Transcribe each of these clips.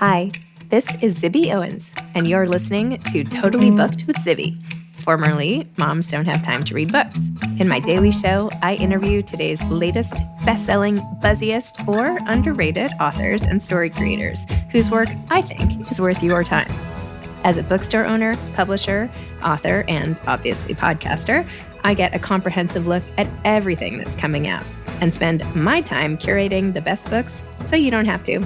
Hi, this is Zibby Owens, and you're listening to Totally Booked with Zibby, formerly Moms Don't Have Time to Read Books. In my daily show, I interview today's latest bestselling, buzziest, or underrated authors and story creators whose work I think is worth your time. As a bookstore owner, publisher, author, and obviously podcaster, I get a comprehensive look at everything that's coming out and spend my time curating the best books so you don't have to.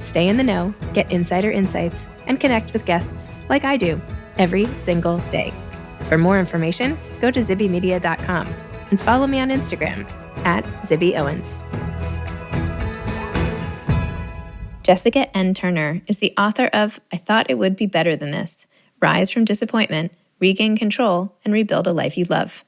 Stay in the know, get insider insights, and connect with guests like I do every single day. For more information, go to zibbymedia.com and follow me on Instagram at Zibby Owens. Jessica N. Turner is the author of I Thought It Would Be Better Than This, Rise from Disappointment, Regain Control, and Rebuild a Life You Love.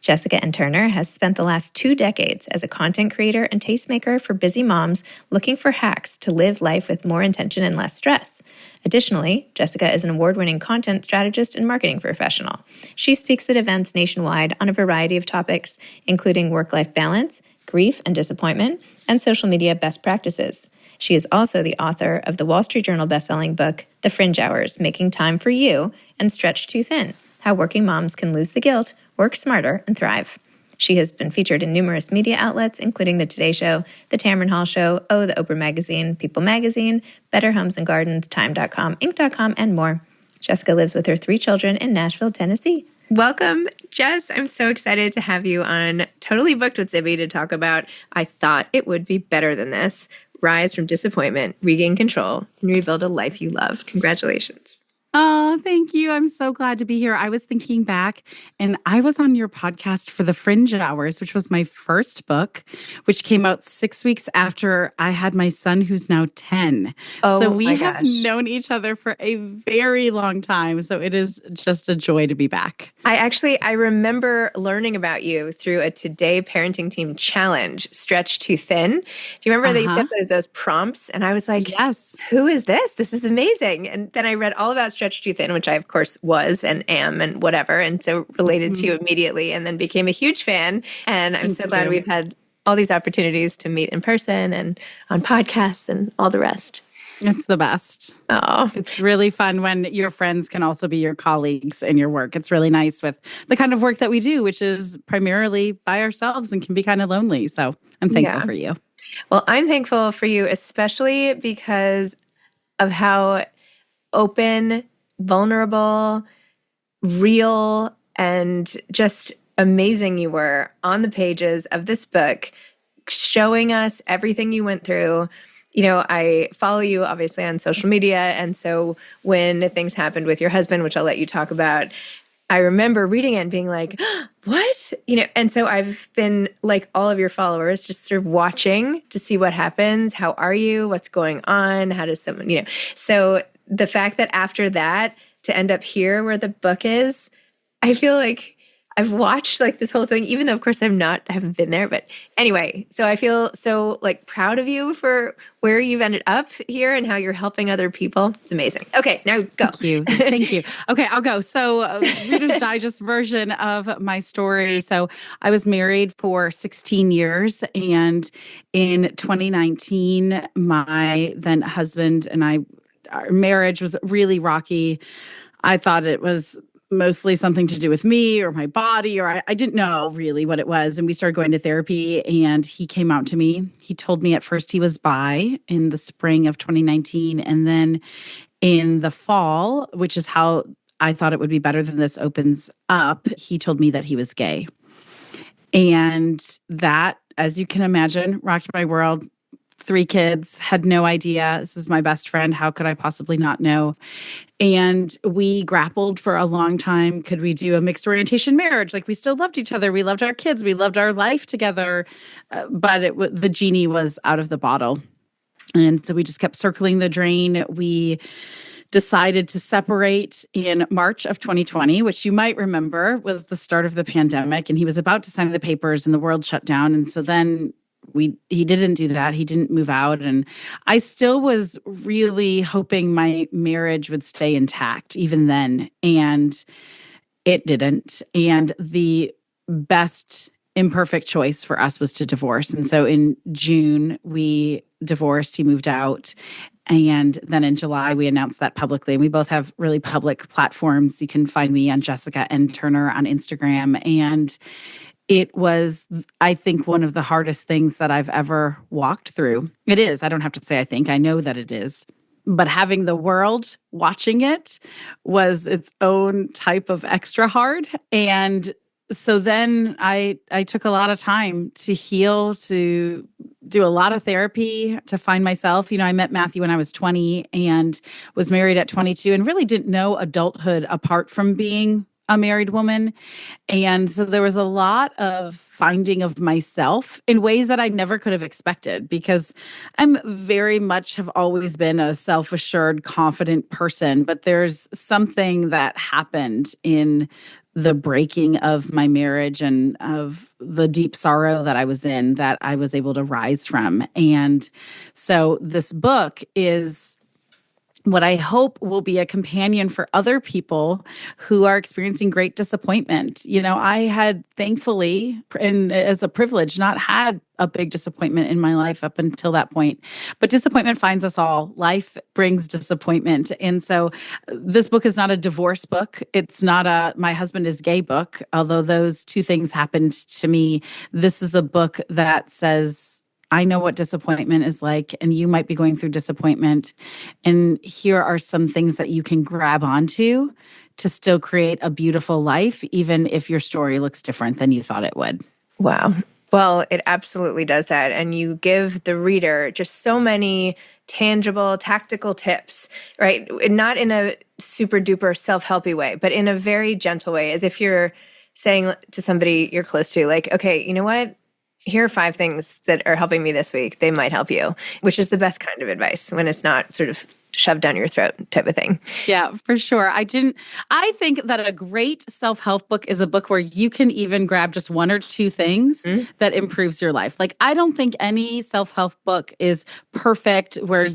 Jessica N. Turner has spent the last 2 decades as a content creator and tastemaker for busy moms looking for hacks to live life with more intention and less stress. Additionally, Jessica is an award-winning content strategist and marketing professional. She speaks at events nationwide on a variety of topics, including work-life balance, grief and disappointment, and social media best practices. She is also the author of the Wall Street Journal bestselling book, The Fringe Hours, Making Time for You and Stretched Too Thin, How Working Moms Can Lose the Guilt, Work Smarter, and Thrive. She has been featured in numerous media outlets, including The Today Show, The Tamron Hall Show, The Oprah Magazine, People Magazine, Better Homes and Gardens, Time.com, Inc.com, and more. Jessica lives with her 3 children in Nashville, Tennessee. Welcome, Jess. I'm so excited to have you on Totally Booked with Zibby to talk about I Thought It Would Be Better Than This, Rise from Disappointment, Regain Control, and Rebuild a Life You Love. Congratulations. Oh, thank you. I'm so glad to be here. I was thinking back, and I was on your podcast for The Fringe Hours, which was my first book, which came out 6 weeks after I had my son, who's now 10. So we have known each other for a very long time. So it is just a joy to be back. I remember learning about you through a Today Parenting Team challenge, Stretch Too Thin. Do you remember they used to have those prompts? And I was like, yes, who is this? This is amazing. And then I read all about Stretch Too Thin, which I, of course, was and am and whatever. And so related to you immediately and then became a huge fan. And I'm so glad we've had all these opportunities to meet in person and on podcasts and all the rest. It's the best. Oh, it's really fun when your friends can also be your colleagues in your work. It's really nice with the kind of work that we do, which is primarily by ourselves and can be kind of lonely. So I'm thankful for you. Well, I'm thankful for you, especially because of how open, vulnerable, real, and just amazing you were on the pages of this book, showing us everything you went through. You know, I follow you obviously on social media. And so when things happened with your husband, which I'll let you talk about, I remember reading it and being like, what? You know, and so I've been like all of your followers, just sort of watching to see what happens. How are you? What's going on? How does someone, you know, so the fact that after that to end up here where the book is, I feel like I've watched like this whole thing, even though of course I haven't been there, but anyway, so I feel so like proud of you for where you've ended up here and how you're helping other people. It's amazing. Okay, now go. Thank you. Thank you. Okay, I'll go. So Reader's Digest version of my story. So I was married for 16 years and in 2019, my then husband and our marriage was really rocky. I thought it was mostly something to do with me or my body, or I didn't know really what it was. And we started going to therapy and he came out to me. He told me at first he was bi in the spring of 2019. And then in the fall, which is how I Thought It Would Be Better Than This opens up, he told me that he was gay. And that, as you can imagine, rocked my world. 3 kids, had no idea. This is my best friend. How could I possibly not know? And we grappled for a long time. Could we do a mixed orientation marriage? Like we still loved each other. We loved our kids. We loved our life together. But the genie was out of the bottle. And so we just kept circling the drain. We decided to separate in March of 2020, which you might remember was the start of the pandemic. And he was about to sign the papers and the world shut down. And so then he didn't do that. He didn't move out. And I still was really hoping my marriage would stay intact even then. And it didn't. And the best imperfect choice for us was to divorce. And so in June, we divorced. He moved out. And then in July, we announced that publicly. And we both have really public platforms. You can find me on Jessica N. Turner on Instagram. And it was, I think, one of the hardest things that I've ever walked through. It is. I don't have to say I think. I know that it is. But having the world watching it was its own type of extra hard. And so then I took a lot of time to heal, to do a lot of therapy, to find myself. I met Matthew when I was 20 and was married at 22 and really didn't know adulthood apart from being a married woman. And so there was a lot of finding of myself in ways that I never could have expected, because I'm very much have always been a self-assured, confident person. But there's something that happened in the breaking of my marriage and of the deep sorrow that I was in that I was able to rise from. And so this book is what I hope will be a companion for other people who are experiencing great disappointment. I had thankfully, and as a privilege, not had a big disappointment in my life up until that point. But disappointment finds us all. Life brings disappointment. And so this book is not a divorce book. It's not a my husband is gay book, although those two things happened to me. This is a book that says, I know what disappointment is like, and you might be going through disappointment. And here are some things that you can grab onto to still create a beautiful life, even if your story looks different than you thought it would. Wow. Well, it absolutely does that. And you give the reader just so many tangible, tactical tips, right? Not in a super duper self-helpy way, but in a very gentle way, as if you're saying to somebody you're close to, like, okay, you know what? Here are 5 things that are helping me this week. They might help you, which is the best kind of advice when it's not sort of shoved down your throat type of thing. Yeah, for sure. I think that a great self-help book is a book where you can even grab just 1 or 2 things that improves your life. Like, I don't think any self-help book is perfect where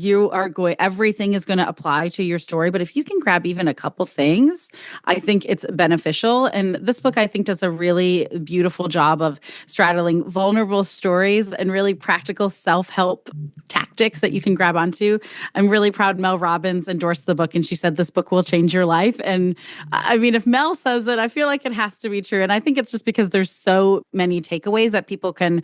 everything is going to apply to your story. But if you can grab even a couple things, I think it's beneficial. And this book, I think, does a really beautiful job of straddling vulnerable stories and really practical self-help tactics that you can grab onto. I'm really proud Mel Robbins endorsed the book, and she said this book will change your life. And I mean, if Mel says it, I feel like it has to be true. And I think it's just because there's so many takeaways that people can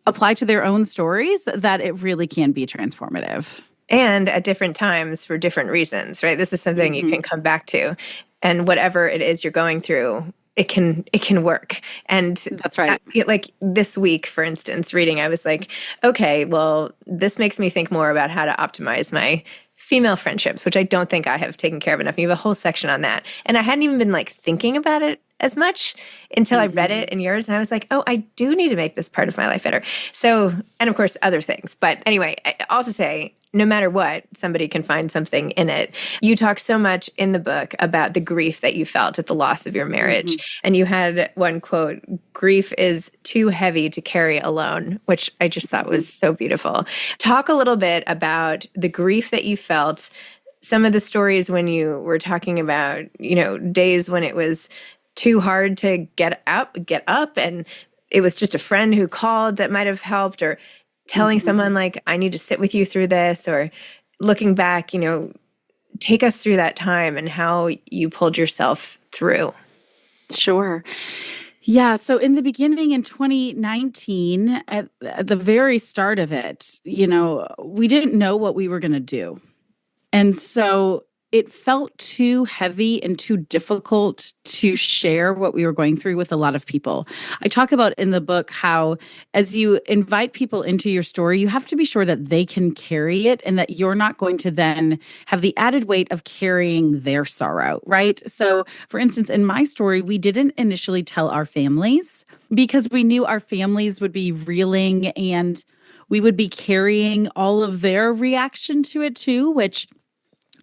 apply to their own stories that it really can be transformative. And at different times for different reasons, right? This is something you can come back to. And whatever it is you're going through, it can work. And that's right. Like this week, for instance, reading, I was like, okay, well, this makes me think more about how to optimize my female friendships, which I don't think I have taken care of enough. You have a whole section on that. And I hadn't even been like thinking about it as much until I read it in yours. And I was like, oh, I do need to make this part of my life better. So, and of course, other things. But anyway, I also say, no matter what, somebody can find something in it. You talk so much in the book about the grief that you felt at the loss of your marriage. And you had one quote, grief is too heavy to carry alone, which I just thought was so beautiful. Talk a little bit about the grief that you felt, some of the stories when you were talking about, days when it was too hard to get up, and it was just a friend who called that might have helped, or telling someone like, I need to sit with you through this, or looking back, take us through that time and how you pulled yourself through. Sure. Yeah. So in the beginning in 2019, at the very start of it, we didn't know what we were going to do. And so it felt too heavy and too difficult to share what we were going through with a lot of people. I talk about in the book how as you invite people into your story, you have to be sure that they can carry it and that you're not going to then have the added weight of carrying their sorrow, right? So for instance, in my story, we didn't initially tell our families because we knew our families would be reeling and we would be carrying all of their reaction to it too, which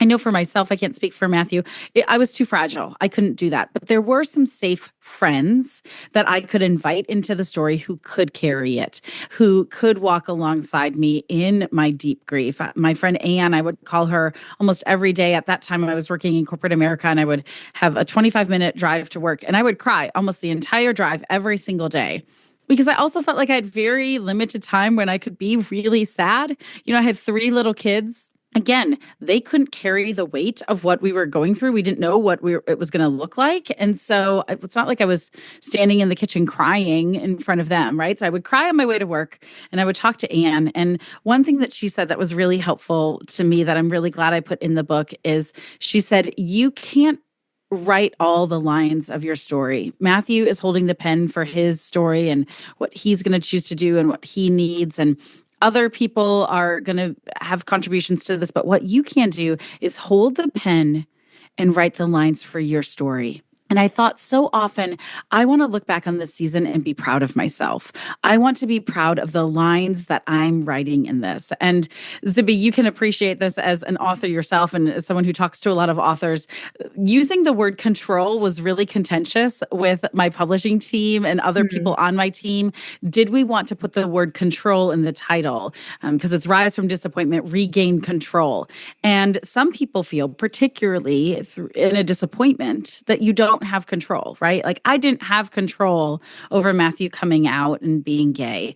I know for myself, I can't speak for Matthew. I was too fragile. I couldn't do that. But there were some safe friends that I could invite into the story who could carry it, who could walk alongside me in my deep grief. My friend Anne, I would call her almost every day. At that time, I was working in corporate America, and I would have a 25-minute drive to work. And I would cry almost the entire drive every single day. Because I also felt like I had very limited time when I could be really sad. I had 3 little kids. again, they couldn't carry the weight of what we were going through. We didn't know what it was going to look like. And so it's not like I was standing in the kitchen crying in front of them, right? So I would cry on my way to work and I would talk to Anne. And one thing that she said that was really helpful to me that I'm really glad I put in the book is she said, you can't write all the lines of your story. Matthew is holding the pen for his story and what he's going to choose to do and what he needs. And other people are going to have contributions to this. But what you can do is hold the pen and write the lines for your story. And I thought so often, I want to look back on this season and be proud of myself. I want to be proud of the lines that I'm writing in this. And Zibby, you can appreciate this as an author yourself and as someone who talks to a lot of authors. Using the word control was really contentious with my publishing team and other people on my team. Did we want to put the word control in the title? Because it's Rise from Disappointment, Regain Control. And some people feel, particularly in a disappointment, that you don't have control, right? Like I didn't have control over Matthew coming out and being gay.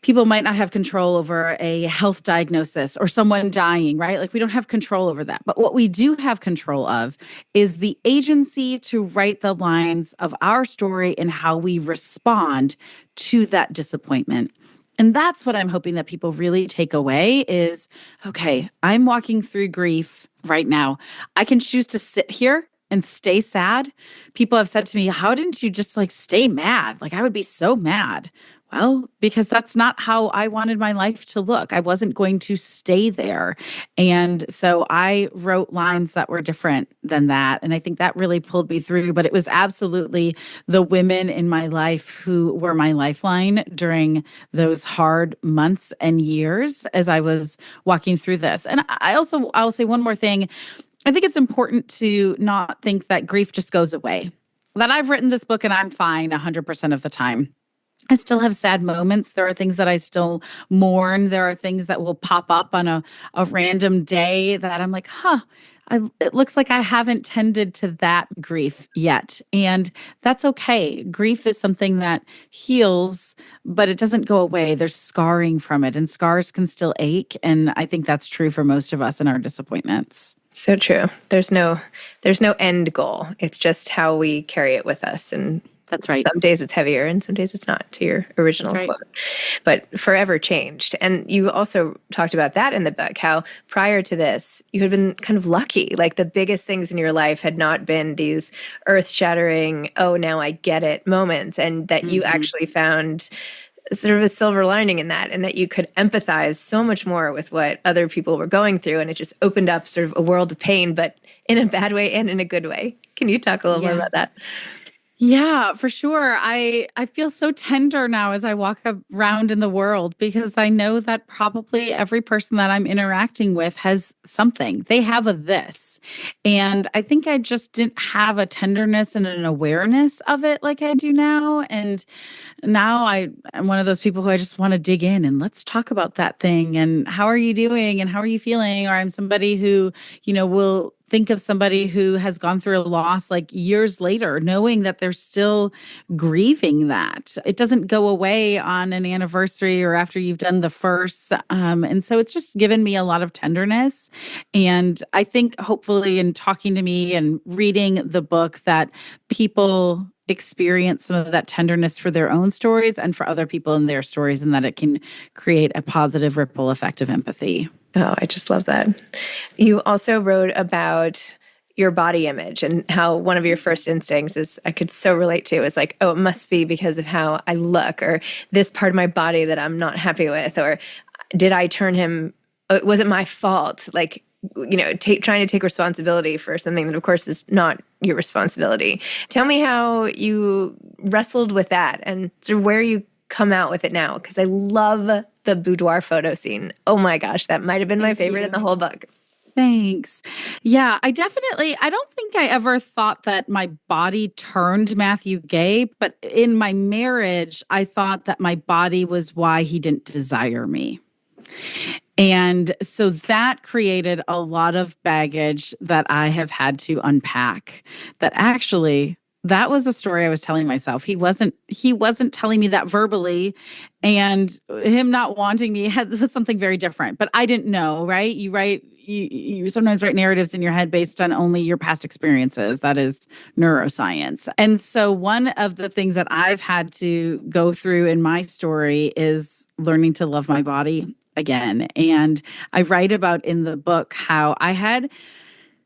People might not have control over a health diagnosis or someone dying, right? Like we don't have control over that. But what we do have control of is the agency to write the lines of our story and how we respond to that disappointment. And that's what I'm hoping that people really take away is, okay, I'm walking through grief right now. I can choose to sit here and stay sad. People have said to me, how didn't you just like stay mad? Like I would be so mad. Well, because that's not how I wanted my life to look. I wasn't going to stay there. And so I wrote lines that were different than that. And I think that really pulled me through. But it was absolutely the women in my life who were my lifeline during those hard months and years as I was walking through this. And I'll say one more thing. I think it's important to not think that grief just goes away. That I've written this book and I'm fine 100% of the time. I still have sad moments. There are things that I still mourn. There are things that will pop up on a random day that I'm like, it looks like I haven't tended to that grief yet. And that's okay. Grief is something that heals, but it doesn't go away. There's scarring from it, and scars can still ache. And I think that's true for most of us in our disappointments. So true. There's no end goal. It's just how we carry it with us. And that's right. Some days it's heavier and some days it's not, to your original quote. But forever changed. And you also talked about that in the book, how prior to this, you had been kind of lucky. Like the biggest things in your life had not been these earth-shattering, oh, now I get it moments. And that you actually found sort of a silver lining in that, and that you could empathize so much more with what other people were going through. And it just opened up sort of a world of pain, but in a bad way and in a good way. Can you talk a little more about that? Yeah, for sure. I feel so tender now as I walk around in the world because I know that probably every person that I'm interacting with has something. They have a this. And I think I just didn't have a tenderness and an awareness of it like I do now. And now I'm one of those people who I just want to dig in and let's talk about that thing. And how are you doing? And how are you feeling? Or I'm somebody who, will think of somebody who has gone through a loss like years later, knowing that they're still grieving that. It doesn't go away on an anniversary or after you've done the first. And so it's just given me a lot of tenderness. And I think hopefully in talking to me and reading the book that people experience some of that tenderness for their own stories and for other people in their stories, and that it can create a positive ripple effect of empathy. Oh, I just love that. You also wrote about your body image and how one of your first instincts is, I could so relate to, is like, oh, it must be because of how I look, or this part of my body that I'm not happy with, or did I turn him, was it my fault? Like, trying to take responsibility for something that, of course, is not your responsibility. Tell me how you wrestled with that and sort of where you come out with it now, because I love the boudoir photo scene. Oh my gosh, that might have been my favorite in the whole book. Thanks. Yeah, I don't think I ever thought that my body turned Matthew gay, but in my marriage, I thought that my body was why he didn't desire me. And so that created a lot of baggage that I have had to unpack, that actually That was a story I was telling myself. He wasn't telling me that verbally, and him not wanting me was something very different. But I didn't know, right? You sometimes write narratives in your head based on only your past experiences. That is neuroscience. And so one of the things that I've had to go through in my story is learning to love my body again. And I write about in the book how I had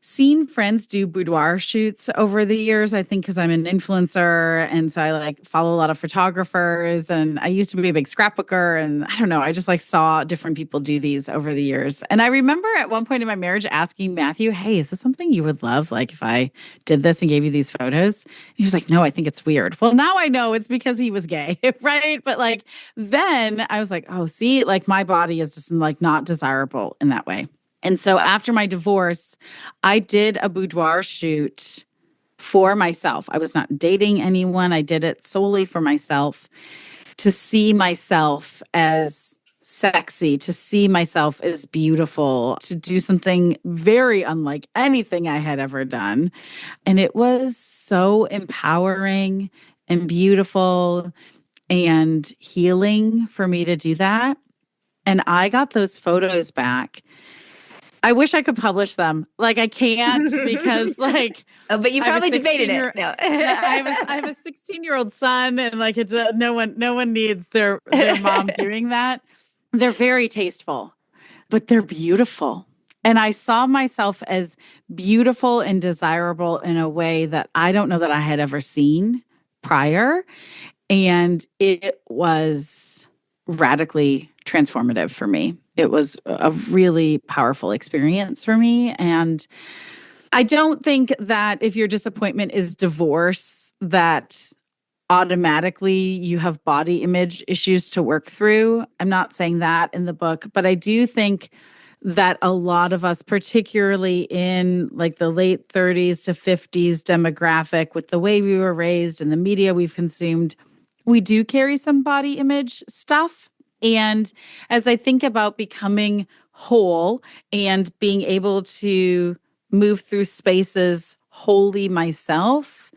seen friends do boudoir shoots over the years, I think because I'm an influencer. And so I like follow a lot of photographers. And I used to be a big scrapbooker. And I don't know, I just like saw different people do these over the years. And I remember at one point in my marriage asking Matthew, hey, is this something you would love? Like if I did this and gave you these photos? And he was like, no, I think it's weird. Well, now I know it's because he was gay, right? But like then I was like, oh, see, like my body is just like not desirable in that way. And so after my divorce, I did a boudoir shoot for myself. I was not dating anyone. I did it solely for myself to see myself as sexy, to see myself as beautiful, to do something very unlike anything I had ever done. And it was so empowering and beautiful and healing for me to do that. And I got those photos back. I wish I could publish them. Like I can't because like Oh, but you probably debated it. No. I have a 16-year-old son, and like it's no one needs their mom doing that. They're very tasteful, but they're beautiful. And I saw myself as beautiful and desirable in a way that I don't know that I had ever seen prior. And it was radically transformative for me. It was a really powerful experience for me. And I don't think that if your disappointment is divorce, that automatically you have body image issues to work through. I'm not saying that in the book, but I do think that a lot of us, particularly in like the late 30s to 50s demographic, with the way we were raised and the media we've consumed, we do carry some body image stuff. And as I think about becoming whole and being able to move through spaces wholly myself,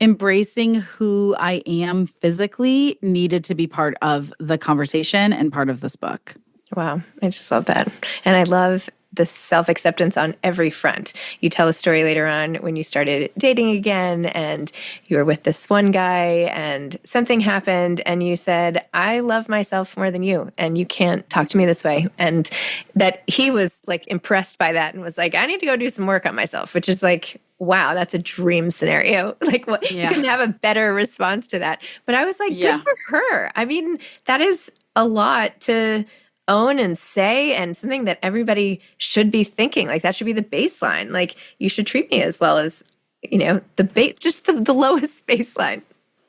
embracing who I am physically needed to be part of the conversation and part of this book. Wow. I just love that. And I love the self-acceptance on every front. You tell a story later on when you started dating again and you were with this one guy and something happened and you said, I love myself more than you and you can't talk to me this way. And that he was like impressed by that and was like, I need to go do some work on myself, which is like, wow, that's a dream scenario. Like what, you couldn't have a better response to that. But I was like, good for her. I mean, that is a lot to own and say, and something that everybody should be thinking. Like that should be the baseline. Like you should treat me as well as, you know, just the lowest baseline.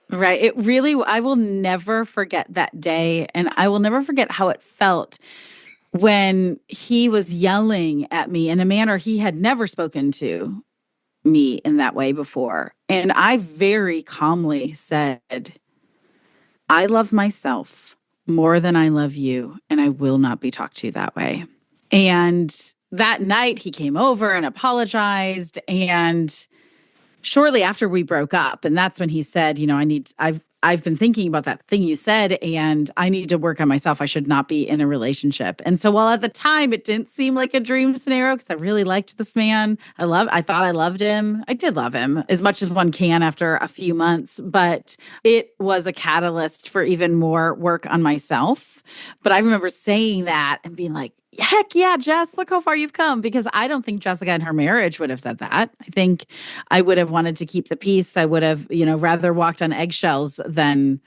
Right. It really, I will never forget that day. And I will never forget how it felt when he was yelling at me in a manner he had never spoken to me in that way before. And I very calmly said, I love myself more than I love you, and I will not be talked to that way. And that night he came over and apologized. And shortly after we broke up, and that's when he said, you know, I've been thinking about that thing you said, and I need to work on myself. I should not be in a relationship. And so while at the time it didn't seem like a dream scenario because I really liked this man, I thought I loved him. I did love him as much as one can after a few months, but it was a catalyst for even more work on myself. But I remember saying that and being like, heck yeah, Jess, look how far you've come. Because I don't think Jessica in her marriage would have said that. I think I would have wanted to keep the peace. I would have, rather walked on eggshells than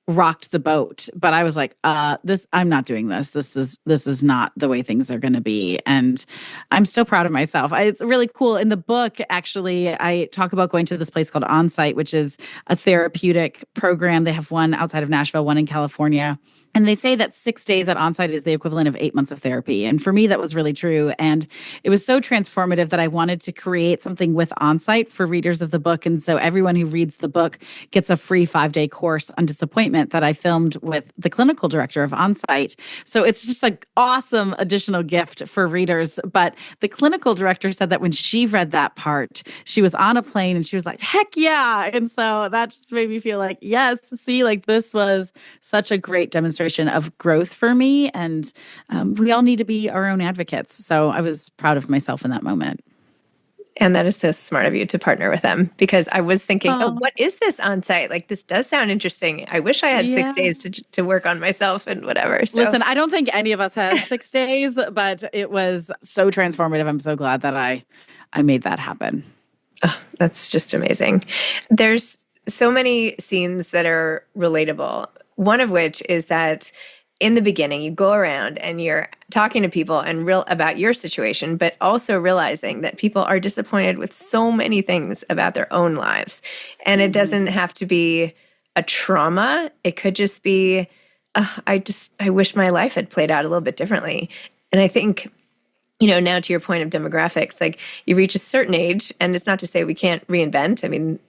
rocked the boat. But I was like, I'm not doing this. This is not the way things are going to be. And I'm still proud of myself. It's really cool. In the book, actually, I talk about going to this place called Onsite, which is a therapeutic program. They have one outside of Nashville, one in California. And they say that 6 days at onsite is the equivalent of 8 months of therapy. And for me, that was really true. And it was so transformative that I wanted to create something with onsite for readers of the book. And so everyone who reads the book gets a free 5-day course on disappointment that I filmed with the clinical director of onsite. So it's just an awesome additional gift for readers. But the clinical director said that when she read that part, she was on a plane and she was like, heck yeah. And so that just made me feel like, yes, see, like this was such a great demonstration of growth for me. And we all need to be our own advocates. So I was proud of myself in that moment. And that is so smart of you to partner with them, because I was thinking, oh, what is this on site? Like, this does sound interesting. I wish I had 6 days to work on myself and whatever. So. Listen, I don't think any of us has 6 days, but it was so transformative. I'm so glad that I made that happen. Oh, that's just amazing. There's so many scenes that are relatable. One of which is that in the beginning, you go around and you're talking to people and about your situation, but also realizing that people are disappointed with so many things about their own lives. And it doesn't have to be a trauma. It could just be, I wish my life had played out a little bit differently. And I think, now to your point of demographics, like you reach a certain age, and it's not to say we can't reinvent. I mean,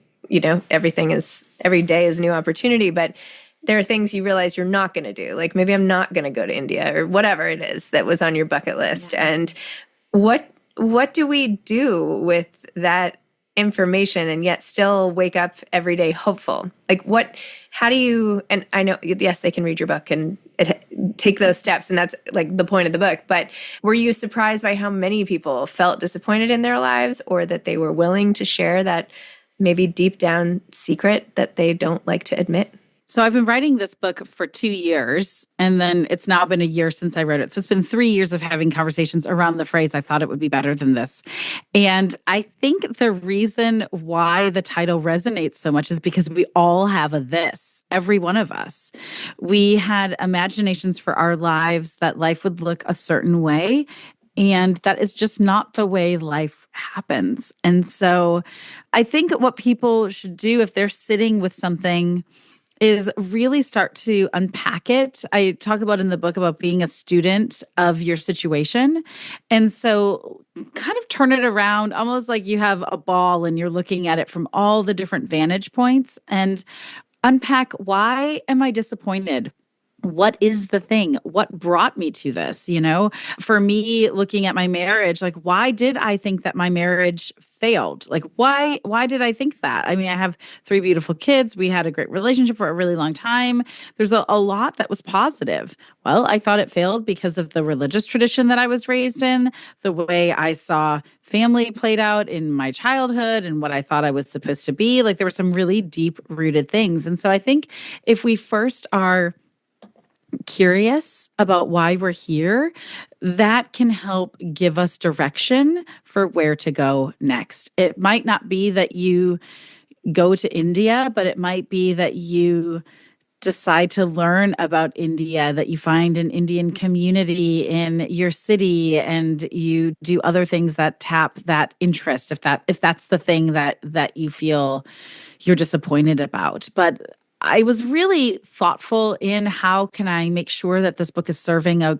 every day is a new opportunity, but there are things you realize you're not going to do. Like maybe I'm not going to go to India or whatever it is that was on your bucket list. Yeah. And what do we do with that information and yet still wake up every day hopeful? Like how do you, and I know, yes, they can read your book and take those steps. And that's like the point of the book. But were you surprised by how many people felt disappointed in their lives, or that they were willing to share that maybe deep down secret that they don't like to admit? So I've been writing this book for 2 years, and then it's now been a year since I wrote it. So it's been 3 years of having conversations around the phrase, I thought it would be better than this. And I think the reason why the title resonates so much is because we all have a this, every one of us. We had imaginations for our lives that life would look a certain way, and that is just not the way life happens. And so I think what people should do if they're sitting with something is really start to unpack it. I talk about in the book about being a student of your situation. And so kind of turn it around, almost like you have a ball and you're looking at it from all the different vantage points, and unpack, why am I disappointed? What is the thing? What brought me to this? For me, looking at my marriage, like, why did I think that my marriage failed? Like, why did I think that? I mean, I have 3 beautiful kids. We had a great relationship for a really long time. There's a lot that was positive. Well, I thought it failed because of the religious tradition that I was raised in, the way I saw family played out in my childhood, and what I thought I was supposed to be. Like, there were some really deep-rooted things. And so I think if we first are curious about why we're here, that can help give us direction for where to go next. It might not be that you go to India, but it might be that you decide to learn about India, that you find an Indian community in your city, and you do other things that tap that interest, if that's the thing that you feel you're disappointed about. But I was really thoughtful in how can I make sure that this book is serving a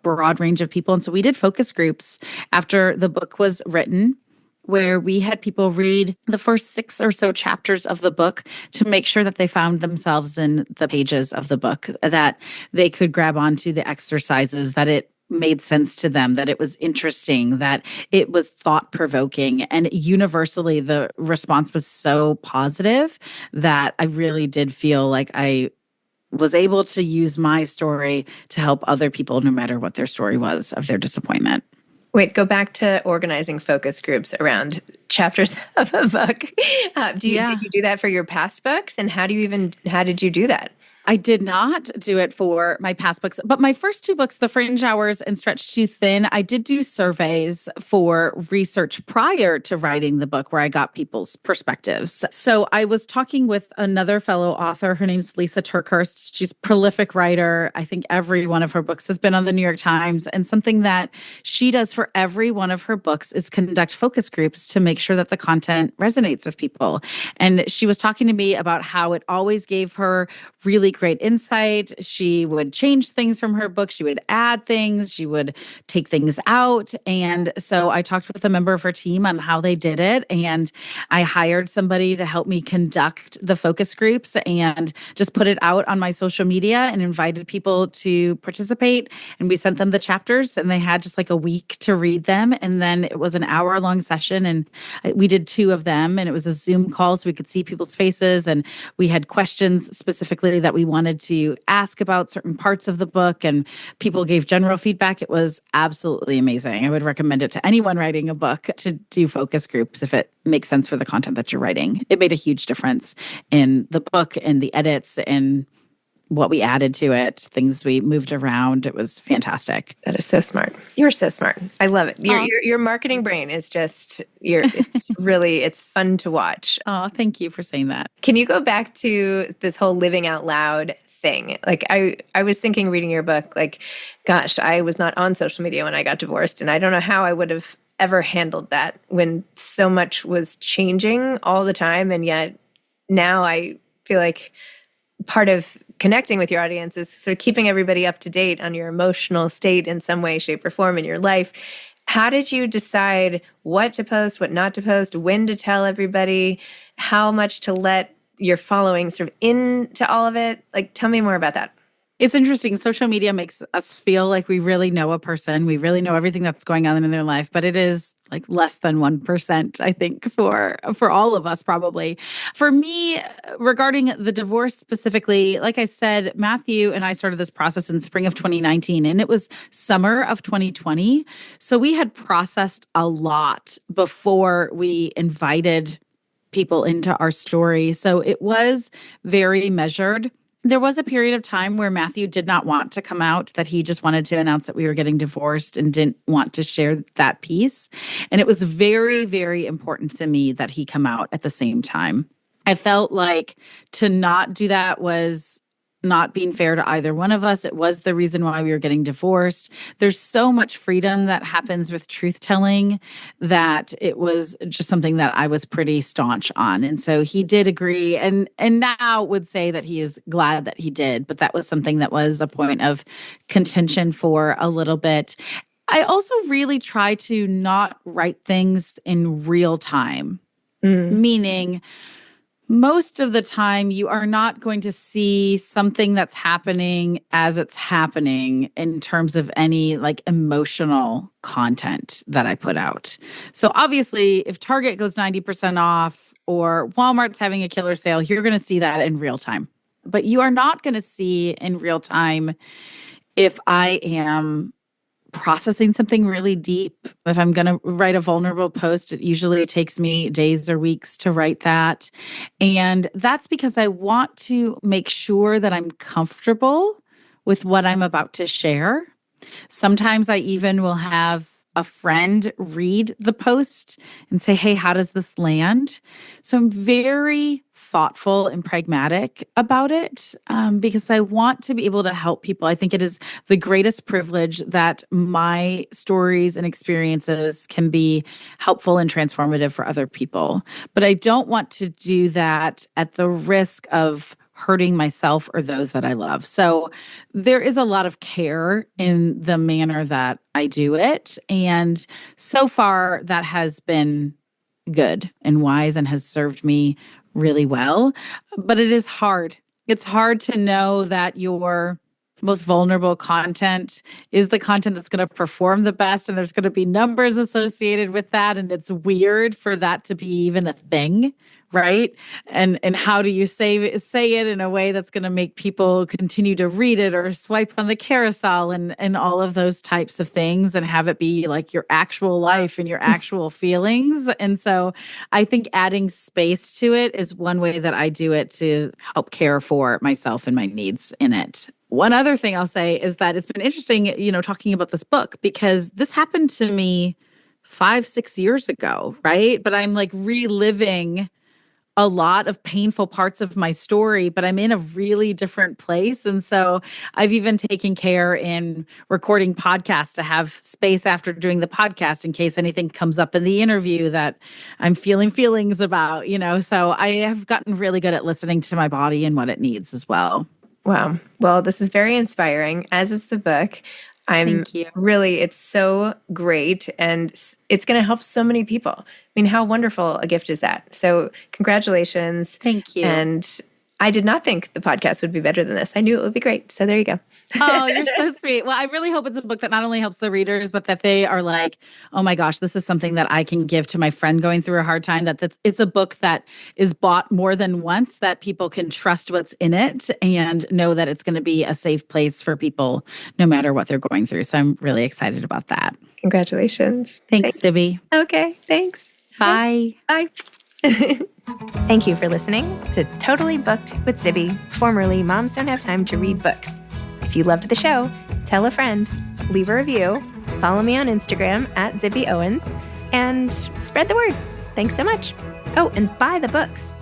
broad range of people. And so we did focus groups after the book was written, where we had people read the first 6 or so chapters of the book to make sure that they found themselves in the pages of the book, that they could grab onto the exercises, that it made sense to them, that it was interesting, that it was thought-provoking. And universally, the response was so positive that I really did feel like I was able to use my story to help other people, no matter what their story was of their disappointment. Wait, go back to organizing focus groups around chapters of a book. Did you do that for your past books? And how did you do that? I did not do it for my past books, but my first 2 books, The Fringe Hours and Stretched Too Thin, I did do surveys for research prior to writing the book where I got people's perspectives. So I was talking with another fellow author. Her name's Lisa Turkhurst. She's a prolific writer. I think every one of her books has been on the New York Times. And something that she does for every one of her books is conduct focus groups to make make sure that the content resonates with people. And she was talking to me about how it always gave her really great insight. She would change things from her book. She would add things. She would take things out. And so I talked with a member of her team on how they did it. And I hired somebody to help me conduct the focus groups and just put it out on my social media and invited people to participate. And we sent them the chapters and they had just like a week to read them. And then it was an hour-long session. And we did 2 of them. And it was a Zoom call so we could see people's faces. And we had questions specifically that we wanted to ask about certain parts of the book. And people gave general feedback. It was absolutely amazing. I would recommend it to anyone writing a book to do focus groups if it makes sense for the content that you're writing. It made a huge difference in the book and the edits and what we added to it, things we moved around. It was fantastic. That is so smart. You're so smart. I love it. Your marketing brain is just, it's fun to watch. Oh, thank you for saying that. Can you go back to this whole living out loud thing? Like I was thinking reading your book, like, gosh, I was not on social media when I got divorced. And I don't know how I would have ever handled that when so much was changing all the time. And yet now I feel like part of connecting with your audience is sort of keeping everybody up to date on your emotional state in some way, shape, or form in your life. How did you decide what to post, what not to post, when to tell everybody, how much to let your following sort of into all of it? Like, tell me more about that. It's interesting. Social media makes us feel like we really know a person. We really know everything that's going on in their life, but it is like less than 1%, I think, for all of us probably. For me, regarding the divorce specifically, like I said, Matthew and I started this process in spring of 2019, and it was summer of 2020. So we had processed a lot before we invited people into our story. So it was very measured. There was a period of time where Matthew did not want to come out, that he just wanted to announce that we were getting divorced and didn't want to share that piece. And it was very, very important to me that he come out at the same time. I felt like to not do that was not being fair to either one of us. It was the reason why we were getting divorced. There's so much freedom that happens with truth telling that it was just something that I was pretty staunch on. And so he did agree and now would say that he is glad that he did, but that was something that was a point of contention for a little bit. I also really try to not write things in real time, meaning most of the time, you are not going to see something that's happening as it's happening in terms of any like emotional content that I put out. So obviously, if Target goes 90% off or Walmart's having a killer sale, you're going to see that in real time. But you are not going to see in real time if I am processing something really deep. If I'm going to write a vulnerable post, it usually takes me days or weeks to write that. And that's because I want to make sure that I'm comfortable with what I'm about to share. Sometimes I even will have a friend read the post and say, hey, how does this land? So I'm very thoughtful and pragmatic about it because I want to be able to help people. I think it is the greatest privilege that my stories and experiences can be helpful and transformative for other people. But I don't want to do that at the risk of hurting myself or those that I love. So there is a lot of care in the manner that I do it. And so far that has been good and wise and has served me really well. But it is hard. It's hard to know that your most vulnerable content is the content that's going to perform the best. And there's going to be numbers associated with that. And it's weird for that to be even a thing, right? And how do you say it in a way that's going to make people continue to read it or swipe on the carousel and all of those types of things and have it be like your actual life and your actual feelings. And so I think adding space to it is one way that I do it to help care for myself and my needs in it. One other thing I'll say is that it's been interesting, talking about this book because this happened to me 5-6 years ago, right? But I'm like reliving a lot of painful parts of my story, but I'm in a really different place. And so I've even taken care in recording podcasts to have space after doing the podcast in case anything comes up in the interview that I'm feeling feelings about, So I have gotten really good at listening to my body and what it needs as well. Wow. Well, this is very inspiring, as is the book. Thank you. It's so great, and it's going to help so many people. I mean, how wonderful a gift is that? So congratulations. Thank you. And I did not think the podcast would be better than this. I knew it would be great. So there you go. Oh, you're so sweet. Well, I really hope it's a book that not only helps the readers, but that they are like, oh my gosh, this is something that I can give to my friend going through a hard time, it's a book that is bought more than once, that people can trust what's in it and know that it's going to be a safe place for people no matter what they're going through. So I'm really excited about that. Congratulations. Thanks, Zibby. Okay, thanks. Bye. Bye. Thank you for listening to Totally Booked with Zibby, formerly Moms Don't Have Time to Read Books. If you loved the show, tell a friend, leave a review, follow me on Instagram @ZibbyOwens, and spread the word. Thanks so much. Oh, and buy the books.